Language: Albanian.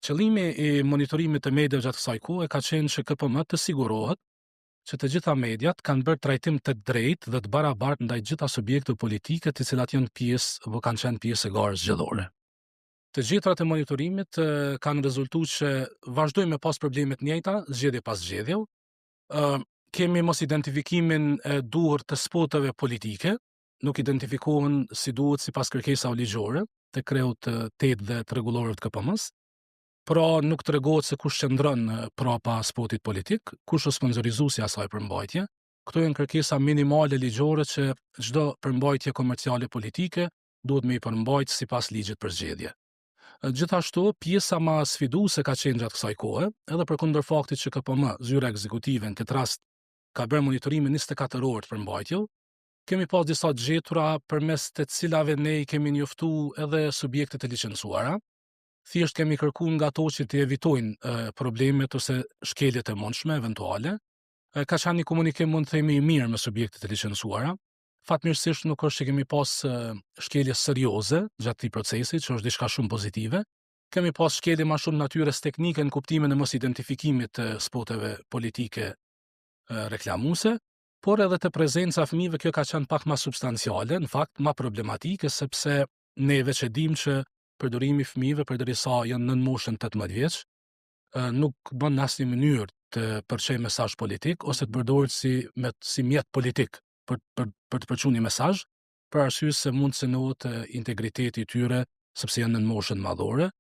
Qëllimi i monitorimit të mediave gjatë kësaj kohe ka qenë që KPM të sigurohet që të gjitha mediat kanë bërë trajtim të drejtë dhe të barabartë ndaj gjitha subjekteve politike të cilat janë pjesë apo kanë qenë pjesë e garës zgjedhore. Të gjetrat e monitorimit kanë rezultuar që vazhdojmë me pas problemet njëjta, zgjedhje pas zgjedhje. Kemi mos identifikimin e duhur të spoteve politike, nuk identifikohen si duhet sipas kërkesave ligjore të kreut 8 dhe të rregullorëve të KPM-s. Pra nuk tregohet se kush qëndron prapa spotit politik, kush është sponsorizuesi i asaj përmbajtje. Këto janë kërkesa minimale ligjore që çdo përmbajtje komerciale politike duhet me i përmbajt sipas ligjit për zgjedhje. Gjithashtu, pjesa më sfiduese ka qenë gjatë kësaj kohe, edhe përkundër faktit që KPM, zyra ekzekutive në këtë rast ka bërë monitorimin 24 orë të përmbajtjeve, kemi pas disa gjetura përmes të cilave ne i kemi njoftuar edhe subjektet e licencuara. Thjesht kemi kërkuar nga ato që të evitojnë problemet ose shkeljet e mundshme eventuale. Ka qenë një komunikim mund të themi i mirë me subjektet e licencuara. Fatmirësisht nuk është që kemi pas shkelje serioze gjatë këtij procesi, që është diçka shumë pozitive. Kemi pas shkelje më shumë natyrës teknike në kuptimin e mos identifikimit të spoteve politike reklamuese, por edhe të prezenca e fëmijëve kjo ka qenë pak më substanciale, në fakt më problematike, sepse neve që dimë që përdorimi i fëmijëve përderisa janë nën moshën 18 vjeç, nuk bën në asnjë mënyrë të përçojë mesazh politik ose të përdoret si mjet politik për të përçuar një mesazh, për arsye se mund të synohet integriteti i tyre sepse janë nën moshën madhore.